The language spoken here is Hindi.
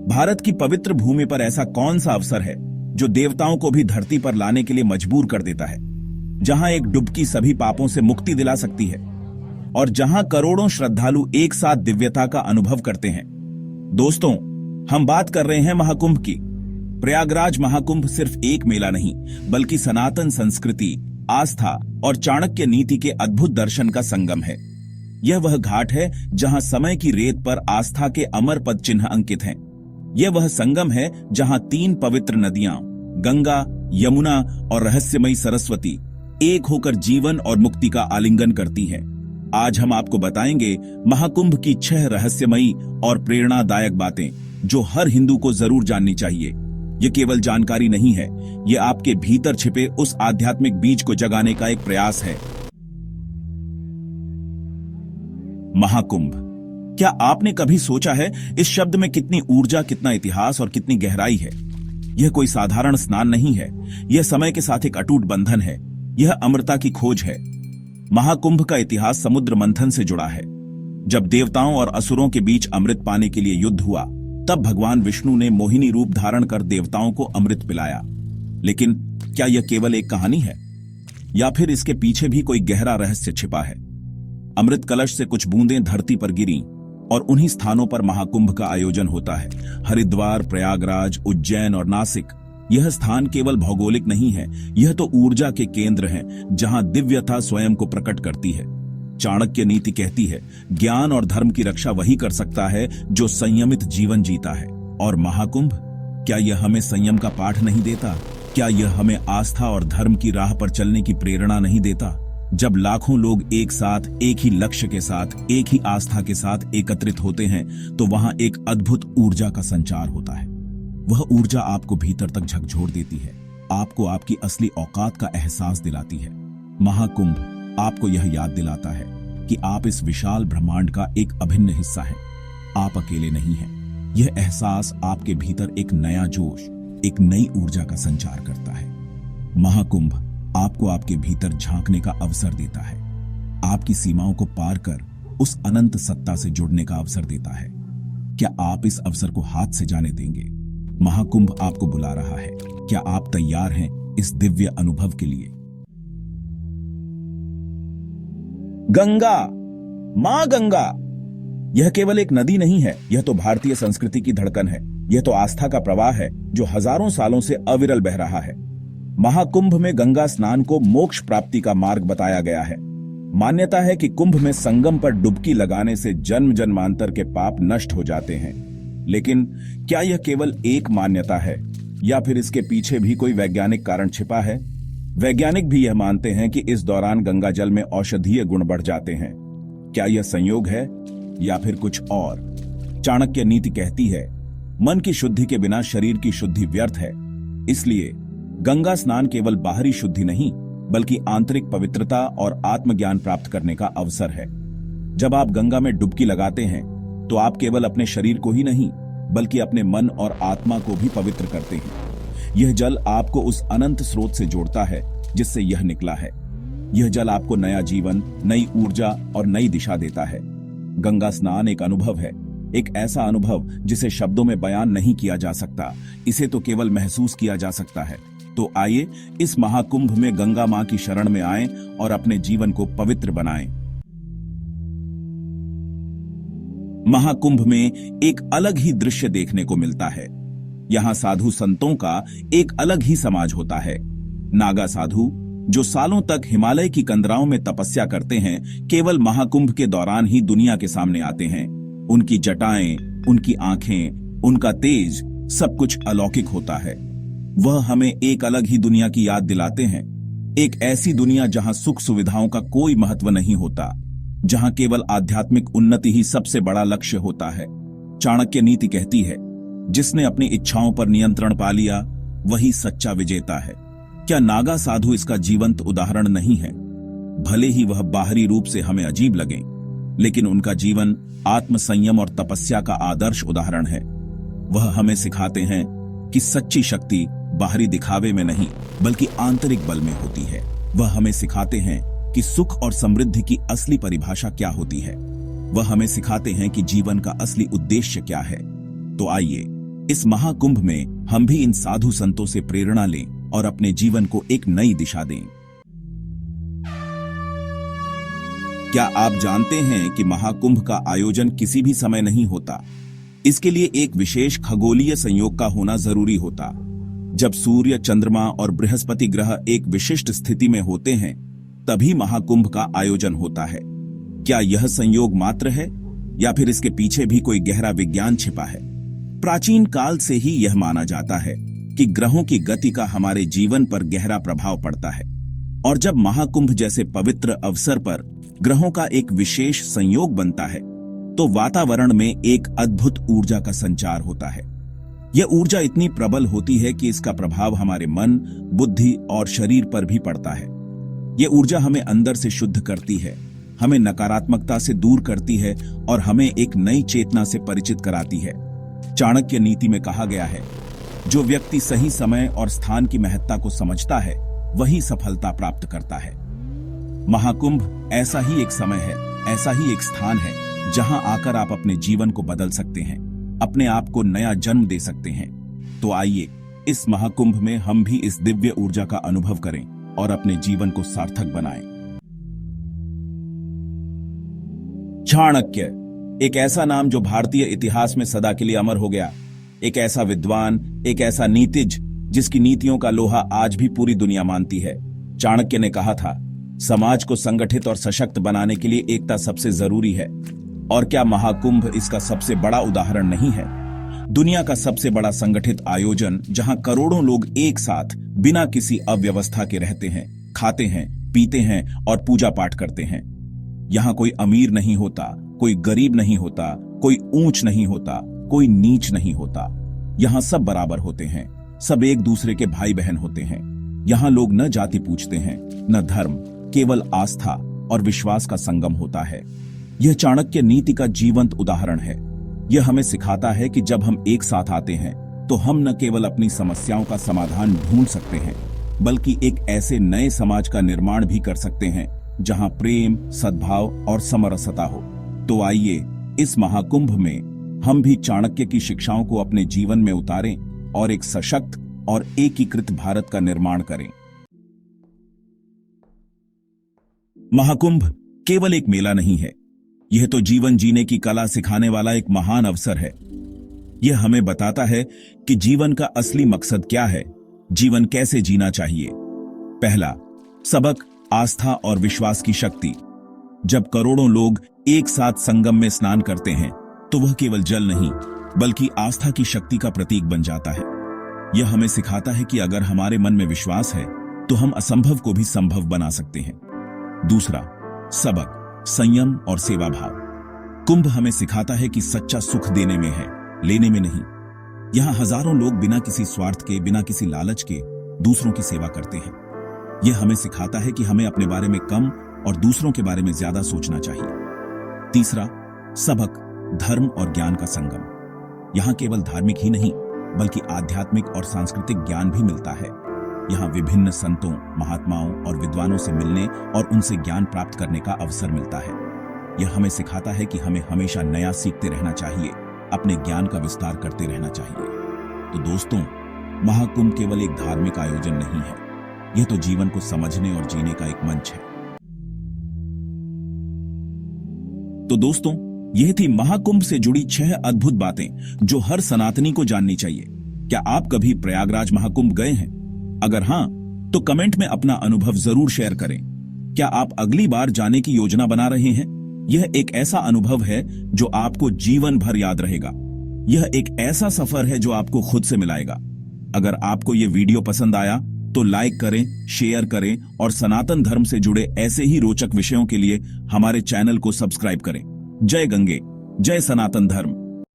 भारत की पवित्र भूमि पर ऐसा कौन सा अवसर है जो देवताओं को भी धरती पर लाने के लिए मजबूर कर देता है, जहां एक डुबकी सभी पापों से मुक्ति दिला सकती है और जहां करोड़ों श्रद्धालु एक साथ दिव्यता का अनुभव करते हैं। दोस्तों, हम बात कर रहे हैं महाकुंभ की। प्रयागराज महाकुंभ सिर्फ एक मेला नहीं, बल्कि सनातन संस्कृति, आस्था और चाणक्य नीति के अद्भुत दर्शन का संगम है। यह वह घाट है जहां समय की रेत पर आस्था के अमर पद चिन्ह अंकित हैं। यह वह संगम है जहां तीन पवित्र नदियां गंगा, यमुना और रहस्यमयी सरस्वती एक होकर जीवन और मुक्ति का आलिंगन करती हैं। आज हम आपको बताएंगे महाकुंभ की 6 रहस्यमयी और प्रेरणादायक बातें जो हर हिंदू को जरूर जाननी चाहिए। ये केवल जानकारी नहीं है, ये आपके भीतर छिपे उस आध्यात्मिक बीज को जगाने का एक प्रयास है। महाकुंभ, क्या आपने कभी सोचा है इस शब्द में कितनी ऊर्जा, कितना इतिहास और कितनी गहराई है? यह कोई साधारण स्नान नहीं है, यह समय के साथ एक अटूट बंधन है, यह अमरता की खोज है। महाकुंभ का इतिहास समुद्र मंथन से जुड़ा है। जब देवताओं और असुरों के बीच अमृत पाने के लिए युद्ध हुआ, तब भगवान विष्णु ने मोहिनी रूप धारण कर देवताओं को अमृत पिलाया। लेकिन क्या यह केवल एक कहानी है, या फिर इसके पीछे भी कोई गहरा रहस्य छिपा है? अमृत कलश से कुछ बूंदें धरती पर गिरी और उन्हीं स्थानों पर महाकुंभ का आयोजन होता है। हरिद्वार, प्रयागराज, उज्जैन और नासिक। यह स्थान केवल भौगोलिक नहीं है, यह तो ऊर्जा के केंद्र हैं, जहां दिव्यता स्वयं को प्रकट करती है। चाणक्य नीति कहती है, ज्ञान और धर्म की रक्षा वही कर सकता है जो संयमित जीवन जीता है। और महाकुंभ, क्या यह हमें संयम का पाठ नहीं देता? क्या यह हमें आस्था और धर्म की राह पर चलने की प्रेरणा नहीं देता? जब लाखों लोग एक साथ, एक ही लक्ष्य के साथ, एक ही आस्था के साथ एकत्रित होते हैं, तो वहां एक अद्भुत ऊर्जा का संचार होता है। वह ऊर्जा आपको भीतर तक झकझोर देती है, आपको आपकी असली औकात का एहसास दिलाती है। महाकुंभ आपको यह याद दिलाता है कि आप इस विशाल ब्रह्मांड का एक अभिन्न हिस्सा हैं। आप अकेले नहीं हैं। यह एहसास आपके भीतर एक नया जोश, एक नई ऊर्जा का संचार करता है। महाकुंभ आपको आपके भीतर झांकने का अवसर देता है, आपकी सीमाओं को पार कर उस अनंत सत्ता से जुड़ने का अवसर देता है। क्या आप इस अवसर को हाथ से जाने देंगे? महाकुंभ आपको बुला रहा है। क्या आप तैयार हैं इस दिव्य अनुभव के लिए? गंगा, मां गंगा, यह केवल एक नदी नहीं है, यह तो भारतीय संस्कृति की धड़कन है। यह तो आस्था का प्रवाह है जो हजारों सालों से अविरल बह रहा है। महाकुंभ में गंगा स्नान को मोक्ष प्राप्ति का मार्ग बताया गया है। मान्यता है कि कुंभ में संगम पर डुबकी लगाने से जन्म जन्मांतर के पाप नष्ट हो जाते हैं। लेकिन क्या यह केवल एक मान्यता है, या फिर इसके पीछे भी कोई वैज्ञानिक कारण छिपा है? वैज्ञानिक भी यह मानते हैं कि इस दौरान गंगा जल में औषधीय गुण बढ़ जाते हैं। क्या यह संयोग है या फिर कुछ और? चाणक्य नीति कहती है, मन की शुद्धि के बिना शरीर की शुद्धि व्यर्थ है। इसलिए गंगा स्नान केवल बाहरी शुद्धि नहीं, बल्कि आंतरिक पवित्रता और आत्मज्ञान प्राप्त करने का अवसर है। जब आप गंगा में डुबकी लगाते हैं, तो आप केवल अपने शरीर को ही नहीं, बल्कि अपने मन और आत्मा को भी पवित्र करते हैं। यह जल आपको उस अनंत स्रोत से जोड़ता है जिससे यह निकला है। यह जल आपको नया जीवन, नई ऊर्जा और नई दिशा देता है। गंगा स्नान एक अनुभव है, एक ऐसा अनुभव जिसे शब्दों में बयान नहीं किया जा सकता। इसे तो केवल महसूस किया जा सकता है। तो आइए इस महाकुंभ में गंगा मां की शरण में आएं और अपने जीवन को पवित्र बनाएं। महाकुंभ में एक अलग ही दृश्य देखने को मिलता है। यहाँ साधु संतों का एक अलग ही समाज होता है। नागा साधु, जो सालों तक हिमालय की कंदराओं में तपस्या करते हैं, केवल महाकुंभ के दौरान ही दुनिया के सामने आते हैं। उनकी जटाएं, उनकी आंखें, उनका तेज, सब कुछ अलौकिक होता है। वह हमें एक अलग ही दुनिया की याद दिलाते हैं। एक ऐसी दुनिया जहां सुख सुविधाओं का कोई महत्व नहीं होता, जहां केवल आध्यात्मिक उन्नति ही सबसे बड़ा लक्ष्य होता है। चाणक्य नीति कहती है, जिसने अपनी इच्छाओं पर नियंत्रण पा लिया, वही सच्चा विजेता है। क्या नागा साधु इसका जीवंत उदाहरण नहीं है? भले ही वह बाहरी रूप से हमें अजीब लगे, लेकिन उनका जीवन आत्मसंयम और तपस्या का आदर्श उदाहरण है। वह हमें सिखाते हैं कि सच्ची शक्ति बाहरी दिखावे में नहीं, बल्कि आंतरिक बल में होती है। वह हमें सिखाते हैं कि सुख और समृद्धि की असली परिभाषा क्या होती है। वह हमें सिखाते हैं कि जीवन का असली उद्देश्य क्या है। तो आइए इस महाकुंभ में हम भी इन साधु संतों से प्रेरणा लें और अपने जीवन को एक नई दिशा दें। क्या आप जानते हैं कि महाकुंभ का आयोजन किसी भी समय नहीं होता? इसके लिए एक विशेष खगोलीय संयोग का होना जरूरी होता। जब सूर्य, चंद्रमा और बृहस्पति ग्रह एक विशिष्ट स्थिति में होते हैं, तभी महाकुंभ का आयोजन होता है। क्या यह संयोग मात्र है या फिर इसके पीछे भी कोई गहरा विज्ञान छिपा है? प्राचीन काल से ही यह माना जाता है कि ग्रहों की गति का हमारे जीवन पर गहरा प्रभाव पड़ता है, और जब महाकुंभ जैसे पवित्र अवसर पर ग्रहों का एक विशेष संयोग बनता है, तो वातावरण में एक अद्भुत ऊर्जा का संचार होता है। यह ऊर्जा इतनी प्रबल होती है कि इसका प्रभाव हमारे मन, बुद्धि और शरीर पर भी पड़ता है। यह ऊर्जा हमें अंदर से शुद्ध करती है, हमें नकारात्मकता से दूर करती है और हमें एक नई चेतना से परिचित कराती है। चाणक्य नीति में कहा गया है, जो व्यक्ति सही समय और स्थान की महत्ता को समझता है, वही सफलता प्राप्त करता है। महाकुंभ ऐसा ही एक समय है, ऐसा ही एक स्थान है जहां आकर आप अपने जीवन को बदल सकते हैं, अपने आप को नया जन्म दे सकते हैं। तो आइए इस महाकुंभ में हम भी इस दिव्य ऊर्जा का अनुभव करें और अपने जीवन को सार्थक बनाएं। चाणक्य, एक ऐसा नाम जो भारतीय इतिहास में सदा के लिए अमर हो गया। एक ऐसा विद्वान, एक ऐसा नीतिज जिसकी नीतियों का लोहा आज भी पूरी दुनिया मानती है। चाणक्य ने कहा था, समाज को संगठित और सशक्त बनाने के लिए एकता सबसे जरूरी है। और क्या महाकुंभ इसका सबसे बड़ा उदाहरण नहीं है? दुनिया का सबसे बड़ा संगठित आयोजन जहां करोड़ों लोग एक साथ बिना किसी अव्यवस्था के रहते हैं, खाते हैं, पीते हैं और पूजा पाठ करते हैं। यहां कोई अमीर नहीं होता, कोई गरीब नहीं होता, कोई ऊंच नहीं होता, कोई नीच नहीं होता। यहां सब बराबर होते हैं, सब एक दूसरे के भाई बहन होते हैं। यहां लोग न जाति पूछते हैं, न धर्म, केवल आस्था और विश्वास का संगम होता है। यह चाणक्य नीति का जीवंत उदाहरण है। यह हमें सिखाता है कि जब हम एक साथ आते हैं, तो हम न केवल अपनी समस्याओं का समाधान ढूंढ सकते हैं, बल्कि एक ऐसे नए समाज का निर्माण भी कर सकते हैं जहां प्रेम, सद्भाव और समरसता हो। तो आइए इस महाकुंभ में हम भी चाणक्य की शिक्षाओं को अपने जीवन में उतारें और एक सशक्त और एकीकृत भारत का निर्माण करें। महाकुंभ केवल एक मेला नहीं है, यह तो जीवन जीने की कला सिखाने वाला एक महान अवसर है। यह हमें बताता है कि जीवन का असली मकसद क्या है, जीवन कैसे जीना चाहिए। पहला सबक, आस्था और विश्वास की शक्ति। जब करोड़ों लोग एक साथ संगम में स्नान करते हैं, तो वह केवल जल नहीं, बल्कि आस्था की शक्ति का प्रतीक बन जाता है। यह हमें सिखाता है कि अगर हमारे मन में विश्वास है, तो हम असंभव को भी संभव बना सकते हैं। दूसरा सबक, संयम और सेवा भाव। कुंभ हमें सिखाता है कि सच्चा सुख देने में है, लेने में नहीं। यहां हजारों लोग बिना किसी स्वार्थ के, बिना किसी लालच के दूसरों की सेवा करते हैं। यह हमें सिखाता है कि हमें अपने बारे में कम और दूसरों के बारे में ज्यादा सोचना चाहिए। तीसरा सबक, धर्म और ज्ञान का संगम। यहां केवल धार्मिक ही नहीं, बल्कि आध्यात्मिक और सांस्कृतिक ज्ञान भी मिलता है। यहाँ विभिन्न संतों, महात्माओं और विद्वानों से मिलने और उनसे ज्ञान प्राप्त करने का अवसर मिलता है। यह हमें सिखाता है कि हमें हमेशा नया सीखते रहना चाहिए, अपने ज्ञान का विस्तार करते रहना चाहिए। तो दोस्तों, महाकुंभ केवल एक धार्मिक आयोजन नहीं है, यह तो जीवन को समझने और जीने का एक मंच है। तो दोस्तों, यह थी महाकुंभ से जुड़ी 6 अद्भुत बातें जो हर सनातनी को जाननी चाहिए। क्या आप कभी प्रयागराज महाकुंभ गए हैं? अगर हां, तो कमेंट में अपना अनुभव जरूर शेयर करें। क्या आप अगली बार जाने की योजना बना रहे हैं? यह एक ऐसा अनुभव है जो आपको जीवन भर याद रहेगा। यह एक ऐसा सफर है जो आपको खुद से मिलाएगा। अगर आपको यह वीडियो पसंद आया तो लाइक करें, शेयर करें और सनातन धर्म से जुड़े ऐसे ही रोचक विषयों के लिए हमारे चैनल को सब्सक्राइब करें। जय गंगे, जय सनातन धर्म।